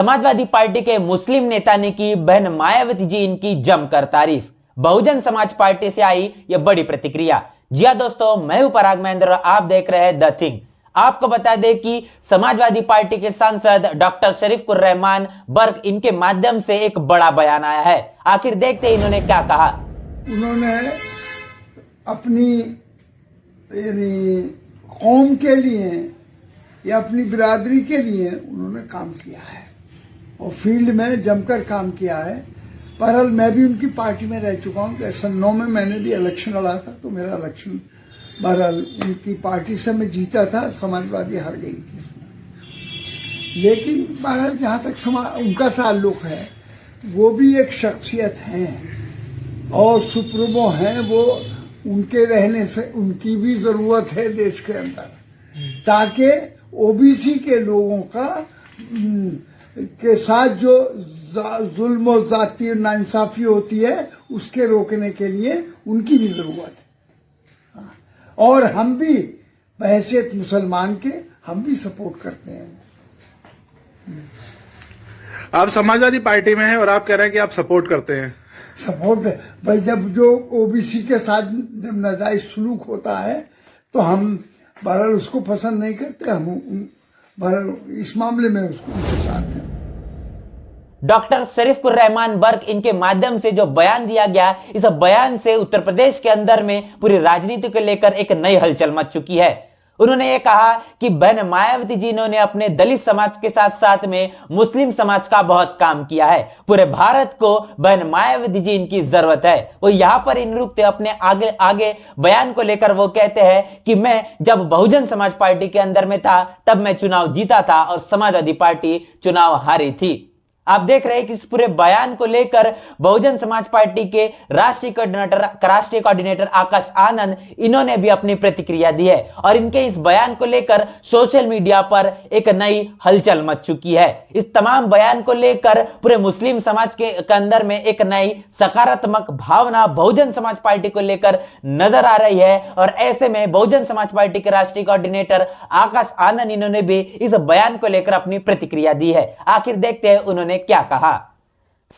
Samajwadi party के मुस्लिम नेता ने की बहन मायावती जी इनकी जमकर तारीफ। बहुजन समाज पार्टी से आई यह बड़ी प्रतिक्रिया। जी हां दोस्तों, मैं हूं पराग महेंद्र और आप देख रहे हैं द थिंग। आपको बता दें कि समाजवादी पार्टी के सांसद डॉक्टर शरीफुर रहमान बर्क इनके माध्यम से एक बड़ा बयान आया है। आखिर देखते हैं इन्होंने क्या कहा। उन्होंने अपनी यानी कौम के लिए या अपनी बिरादरी के लिए उन्होंने काम किया है और फील्ड में जमकर काम किया है। बहरहाल मैं भी उनकी पार्टी में रह चुका हूँ। सन 9 में मैंने भी इलेक्शन लड़ा था, तो मेरा इलेक्शन बहरहाल उनकी पार्टी से मैं जीता था, समाजवादी हार गई थी। लेकिन बहरहाल जहाँ तक उनका ताल्लुक है, वो भी एक शख्सियत हैं और सुप्रीमो हैं। वो उनके रहने से उनकी भी जरूरत है देश के अंदर, ताकि ओबीसी के लोगों का के साथ जो जुल्म और जाती नाइंसाफी होती है उसके रोकने के लिए उनकी भी जरूरत है। और हम भी बहैसियत मुसलमान के हम भी सपोर्ट करते हैं। आप समाजवादी पार्टी में हैं और आप कह रहे हैं कि आप सपोर्ट करते हैं। सपोर्ट भाई, जब जो ओबीसी के साथ जब नाजायज सलूक होता है तो हम बहरहाल उसको पसंद नहीं करते। हम बहरहाल इस मामले में उसको उनके साथ हैं। डॉक्टर शरीफुर रहमान बर्क इनके माध्यम से जो बयान दिया गया, इस बयान से उत्तर प्रदेश के अंदर में पूरी राजनीति को लेकर एक नई हलचल मच चुकी है। उन्होंने ये कहा कि बहन मायावती जी ने अपने दलित समाज के साथ साथ में मुस्लिम समाज का बहुत काम किया है। पूरे भारत को बहन मायावती जी इनकी जरूरत है। वो यहां पर इन रुकते अपने आगे बयान को लेकर वो कहते हैं कि मैं जब बहुजन समाज पार्टी के अंदर में था तब मैं चुनाव जीता था और समाजवादी पार्टी चुनाव हारी थी। आप देख रहे हैं कि इस पूरे बयान को लेकर बहुजन समाज पार्टी के राष्ट्रीय कोऑर्डिनेटर आकाश आनंद इन्होंने भी अपनी प्रतिक्रिया दी है और इनके इस बयान को लेकर सोशल मीडिया पर एक नई हलचल मच चुकी है। इस तमाम बयान को लेकर पूरे मुस्लिम समाज के अंदर में एक नई सकारात्मक भावना बहुजन समाज पार्टी को लेकर नजर आ रही है और ऐसे में बहुजन समाज पार्टी के राष्ट्रीय कोऑर्डिनेटर आकाश आनंद इन्होंने भी इस बयान को लेकर अपनी प्रतिक्रिया दी है। आखिर देखते हैं उन्होंने क्या कहा।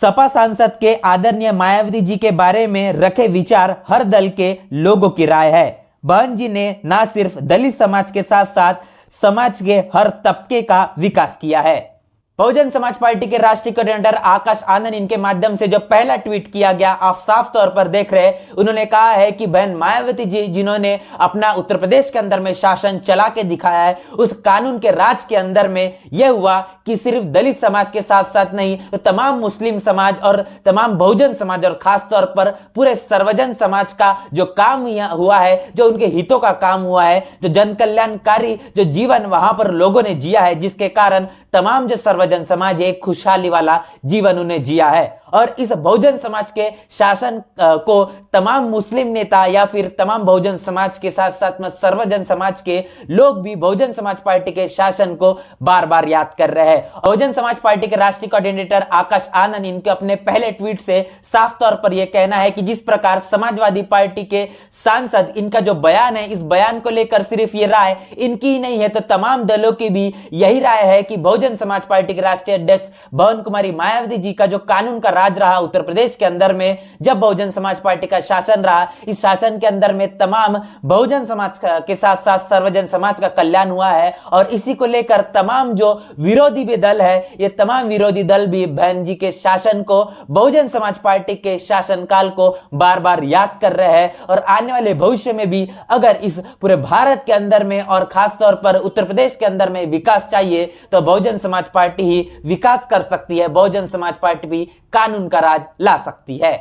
सपा सांसद के आदरणीय मायावती जी के बारे में रखे विचार हर दल के लोगों की राय है। बहन जी ने न सिर्फ दलित समाज के साथ साथ समाज के हर तबके का विकास किया है। बहुजन समाज पार्टी के राष्ट्रीय कोऑर्डिनेटर आकाश आनंद इनके माध्यम से जो पहला ट्वीट किया गया, आप साफ तौर पर देख रहे हैं। उन्होंने कहा है कि बहन मायावती जी जिन्होंने अपना उत्तर प्रदेश के अंदर में शासन चला के दिखाया है, उस कानून के राज के अंदर में यह हुआ कि सिर्फ दलित समाज के साथ साथ नहीं तो तमाम मुस्लिम समाज और तमाम बहुजन समाज और खास तौर पर पूरे सर्वजन समाज का जो काम हुआ है, जो उनके हितों का काम हुआ है, जो जन कल्याणकारी जो जीवन वहां पर लोगों ने जिया है, जिसके कारण तमाम जो सर्वजन समाज एक खुशहाली वाला जीवन उन्हें जिया है। और इस बहुजन समाज के शासन को तमाम मुस्लिम नेता या फिर तमाम बहुजन समाज के साथ साथ में सर्वजन समाज के लोग भी बहुजन समाज पार्टी के शासन को बार बार याद कर रहे हैं। बहुजन समाज पार्टी के राष्ट्रीय कोऑर्डिनेटर आकाश आनंद इनके अपने पहले ट्वीट से साफ तौर पर यह कहना है कि जिस प्रकार समाजवादी पार्टी के सांसद इनका जो बयान है, इस बयान को लेकर सिर्फ ये राय इनकी नहीं है तो तमाम दलों की भी यही राय है कि बहुजन समाज पार्टी के राष्ट्रीय अध्यक्ष बहन कुमारी मायावती जी का जो कानून का राज रहा उत्तर प्रदेश के अंदर में, जब बहुजन समाज पार्टी का शासन रहा, इस शासन के अंदर में तमाम बहुजन समाज के साथ साथ सर्वजन समाज का कल्याण हुआ है। और इसी को लेकर तमाम जो विरोधी भी दल है, ये तमाम विरोधी दल भी बहन जी के शासन को, बहुजन समाज पार्टी के शासनकाल को बार बार याद कर रहे हैं। और आने वाले भविष्य में भी अगर इस पूरे भारत के अंदर में और खास तौर पर उत्तर प्रदेश के अंदर में विकास चाहिए तो बहुजन समाज पार्टी ही विकास कर सकती है। बहुजन समाज पार्टी भी कानून का राज ला सकती है।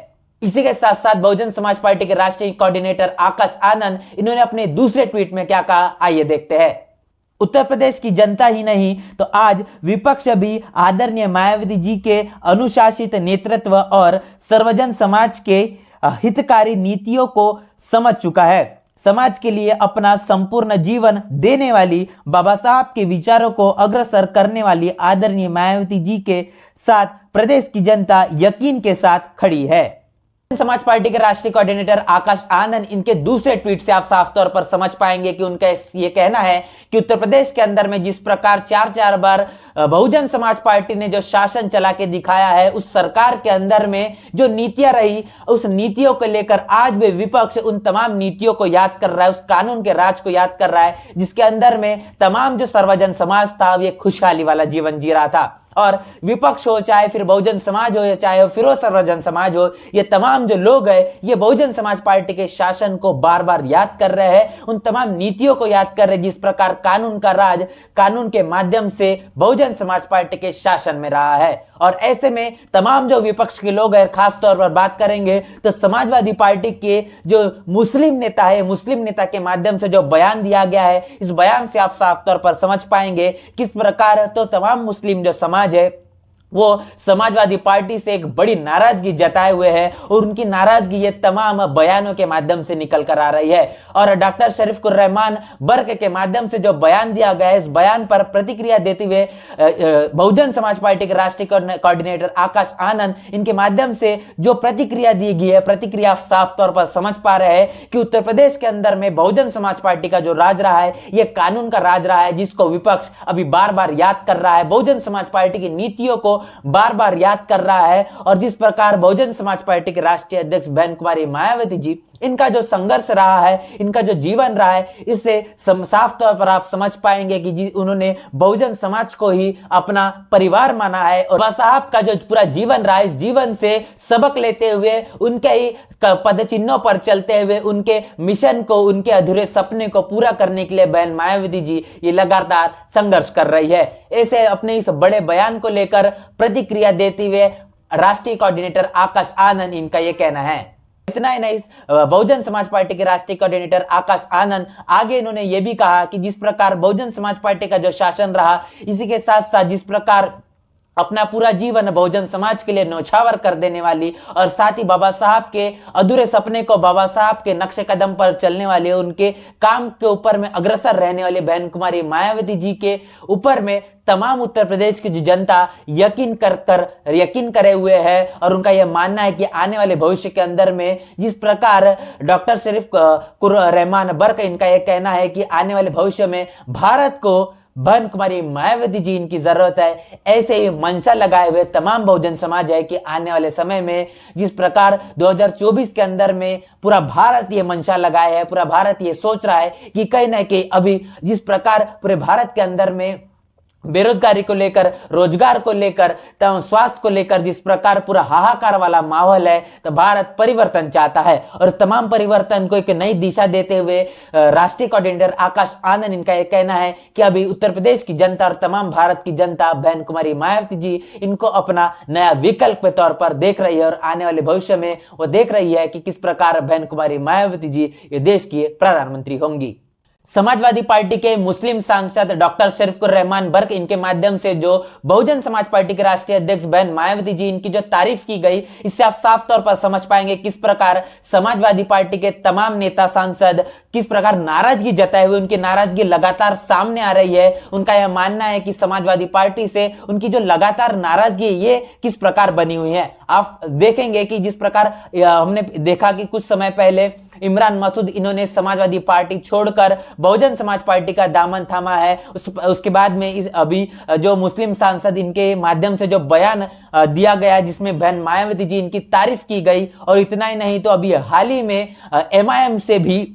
इसी के साथ साथ बहुजन समाज पार्टी के राष्ट्रीय कोऑर्डिनेटर आकाश आनंद इन्होंने अपने दूसरे ट्वीट में क्या कहा, आइए देखते हैं। उत्तर प्रदेश की जनता ही नहीं तो आज विपक्ष भी आदरणीय मायावती जी के अनुशासित नेतृत्व और सर्वजन समाज के हितकारी नीतियों को समझ चुका है। समाज के लिए अपना संपूर्ण जीवन देने वाली, बाबा साहब के विचारों को अग्रसर करने वाली आदरणीय मायावती जी के साथ प्रदेश की जनता यकीन के साथ खड़ी है। समाज पार्टी के राष्ट्रीय कोऑर्डिनेटर आकाश आनंद, इनके दूसरे ट्वीट से आप साफ तौर पर समझ पाएंगे कि उनका ये कहना है कि उत्तर प्रदेश के अंदर में जिस प्रकार चार बार बहुजन समाज पार्टी ने जो शासन चला के दिखाया है, उस सरकार के अंदर में जो नीतियां रही, उस नीतियों को लेकर आज भी विपक्ष उन तमाम नीतियों को याद कर रहा है, उस कानून के राज को याद कर रहा है, जिसके अंदर में तमाम जो सर्वजन समाज था ये खुशहाली वाला जीवन जी रहा था। और विपक्ष हो, चाहे फिर बहुजन समाज हो, या चाहे फिर वो सर्वजन समाज हो, ये तमाम जो लोग हैं ये बहुजन समाज पार्टी के शासन को बार बार याद कर रहे हैं, उन तमाम नीतियों को याद कर रहे हैं जिस प्रकार कानून का राज कानून के माध्यम से बहुजन समाज पार्टी के शासन में रहा है। और ऐसे में तमाम जो विपक्ष के लोग हैं, खास तौर पर बात करेंगे तो समाजवादी पार्टी के जो मुस्लिम नेता है, मुस्लिम नेता के माध्यम से जो बयान दिया गया है, इस बयान से आप साफ तौर पर समझ पाएंगे किस प्रकार तो तमाम मुस्लिम जो समाज है वो समाजवादी पार्टी से एक बड़ी नाराजगी जताए हुए हैं, और उनकी नाराजगी ये तमाम बयानों के माध्यम से निकल कर आ रही है। और डॉक्टर शरीफुर रहमान बर्क के माध्यम से जो बयान दिया गया है, इस बयान पर प्रतिक्रिया देते हुए बहुजन समाज पार्टी के राष्ट्रीय कोऑर्डिनेटर आकाश आनंद, इनके माध्यम से जो प्रतिक्रिया दी गई है, प्रतिक्रिया साफ तौर पर समझ पा रहे हैं कि उत्तर प्रदेश के अंदर में बहुजन समाज पार्टी का जो राज रहा है ये कानून का राज रहा है, जिसको विपक्ष अभी बार बार याद कर रहा है, बहुजन समाज पार्टी की नीतियों को बार बार याद कर रहा है। और जिस प्रकार बहुजन समाज पार्टी के राष्ट्रीय अध्यक्ष बहन कुमारी मायावती जी, इनका जो संघर्ष रहा है, इनका जो जीवन रहा है, इससे साफ तौर पर आप समझ पाएंगे कि उन्होंने बहुजन समाज को ही अपना परिवार माना है। और बाबा साहब का जो पूरा जीवन रहा है, इस जीवन से सबक लेते हुए, उनके ही पद चिन्हों पर चलते हुए, उनके मिशन को, उनके अधूरे सपने को पूरा करने के लिए बहन मायावती जी ये लगातार संघर्ष कर रही है। ऐसे अपने इस बड़े बयान को लेकर प्रतिक्रिया देते हुए राष्ट्रीय कोऑर्डिनेटर आकाश आनंद, इनका यह कहना है। इतना ही नहीं, बहुजन समाज पार्टी के राष्ट्रीय कोऑर्डिनेटर आकाश आनंद आगे इन्होंने यह भी कहा कि जिस प्रकार बहुजन समाज पार्टी का जो शासन रहा, इसी के साथ साथ जिस प्रकार अपना पूरा जीवन बहुजन समाज के लिए न्यौछावर कर देने वाली, और साथ ही बाबा साहब के अधूरे सपने को, बाबा साहब के नक्शे कदम पर चलने वाले, उनके काम के ऊपर में अग्रसर रहने वाले बहन कुमारी मायावती जी के ऊपर में तमाम उत्तर प्रदेश की जो जनता यकीन करे हुए है। और उनका यह मानना है कि आने वाले भविष्य के अंदर में जिस प्रकार डॉक्टर शरीफुर रहमान बर्क, इनका यह कहना है कि आने वाले भविष्य में भारत को बहन कुमारी मायावती जी इनकी जरूरत है। ऐसे ही मंशा लगाए हुए तमाम बहुजन समाज है कि आने वाले समय में जिस प्रकार 2024 के अंदर में पूरा भारत ये मंशा लगाया है, पूरा भारत ये सोच रहा है कि कहीं ना कहीं अभी जिस प्रकार पूरे भारत के अंदर में बेरोजगारी को लेकर, रोजगार को लेकर, स्वास्थ्य को लेकर जिस प्रकार पूरा हाहाकार वाला माहौल है, तो भारत परिवर्तन चाहता है। और तमाम परिवर्तन को एक नई दिशा देते हुए राष्ट्रीय कोऑर्डिनेटर आकाश आनंद, इनका यह कहना है कि अभी उत्तर प्रदेश की जनता और तमाम भारत की जनता बहन कुमारी मायावती जी इनको अपना नया विकल्प के तौर पर देख रही है, और आने वाले भविष्य में वो देख रही है कि किस प्रकार बहन कुमारी मायावती जी ये देश की प्रधानमंत्री होंगी। समाजवादी पार्टी के मुस्लिम सांसद डॉक्टर शरीफुर रहमान बर्क, इनके माध्यम से जो बहुजन समाज पार्टी के राष्ट्रीय अध्यक्ष बहन मायावती जी, इनकी जो तारीफ की गई, इससे आप साफ तौर पर समझ पाएंगे किस प्रकार समाजवादी पार्टी के तमाम नेता सांसद किस प्रकार नाराजगी जताए हुए, उनकी नाराजगी लगातार सामने आ रही है। उनका यह मानना है कि समाजवादी पार्टी से उनकी जो लगातार नाराजगी ये किस प्रकार बनी हुई है। आप देखेंगे कि जिस प्रकार हमने देखा कि कुछ समय पहले इमरान मसूद, इन्होंने समाजवादी पार्टी छोड़कर बहुजन समाज पार्टी का दामन थामा है। उसके बाद में अभी जो मुस्लिम सांसद, इनके माध्यम से जो बयान दिया गया जिसमें बहन मायावती जी इनकी तारीफ की गई। और इतना ही नहीं तो अभी हाल ही में MIM से भी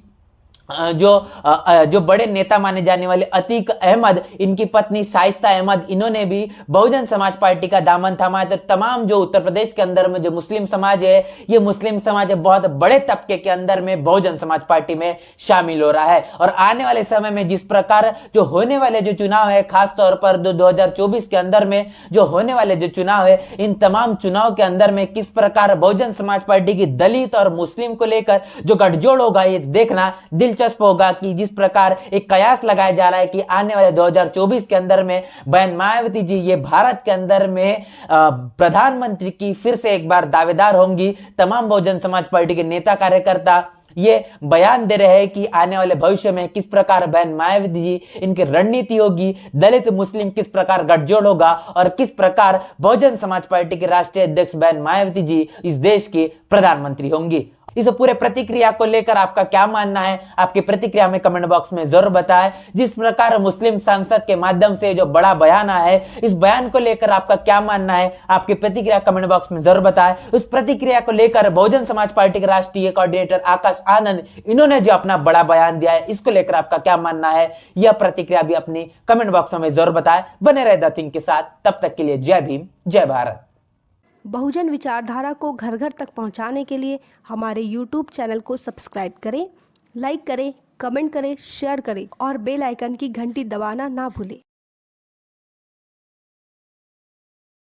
जो बड़े नेता माने जाने वाले अतीक अहमद, इनकी पत्नी शाइस्ता अहमद, इन्होंने भी बहुजन समाज पार्टी का दामन थामा है। तो तमाम जो उत्तर प्रदेश के अंदर में जो मुस्लिम समाज है, ये मुस्लिम समाज बहुत बड़े तबके के अंदर में बहुजन समाज पार्टी में शामिल हो रहा है। और आने वाले समय में जिस प्रकार जो होने वाले जो चुनाव है, खास तौर पर 2024 के अंदर में जो होने वाले जो चुनाव है, इन तमाम चुनाव के अंदर में किस प्रकार बहुजन समाज पार्टी की दलित और मुस्लिम को लेकर जो गठजोड़ होगा, ये देखना दिलचस्प होगा कि जिस प्रकार एक कयास लगाया जा रहा है कि आने वाले 2024 के अंदर में बहन मायावती जी ये भारत के अंदर में प्रधानमंत्री की फिर से एक बार दावेदार होंगी। तमाम बहुजन समाज पार्टी के नेता कार्यकर्ता ये बयान दे रहे हैं कि आने वाले भविष्य में किस प्रकार बहन मायावती जी इनकी रणनीति होगी, दलित मुस्लिम किस प्रकार गठजोड़ होगा और किस प्रकार बहुजन समाज पार्टी के राष्ट्रीय अध्यक्ष बहन मायावती जी इस देश की प्रधानमंत्री होंगी। इस पूरे प्रतिक्रिया को लेकर आपका क्या मानना है, आपकी प्रतिक्रिया में कमेंट बॉक्स में जरूर बताएं। जिस प्रकार मुस्लिम सांसद के माध्यम से जो बड़ा बयान आया है, इस बयान को लेकर आपका क्या मानना है, आपकी प्रतिक्रिया कमेंट बॉक्स में जरूर बताएं। उस प्रतिक्रिया को लेकर बहुजन समाज पार्टी के राष्ट्रीय कोऑर्डिनेटर आकाश आनंद, इन्होंने जो अपना बड़ा बयान दिया है, इसको लेकर आपका क्या मानना है, यह प्रतिक्रिया भी अपनी कमेंट बॉक्स में जरूर बताएं। बने रहे द थिंक के साथ, तब तक के लिए जय भीम, जय भारत। बहुजन विचारधारा को घर घर तक पहुंचाने के लिए हमारे YouTube चैनल को सब्सक्राइब करें, लाइक करें, कमेंट करें, शेयर करें और बेल आइकन की घंटी दबाना ना भूलें।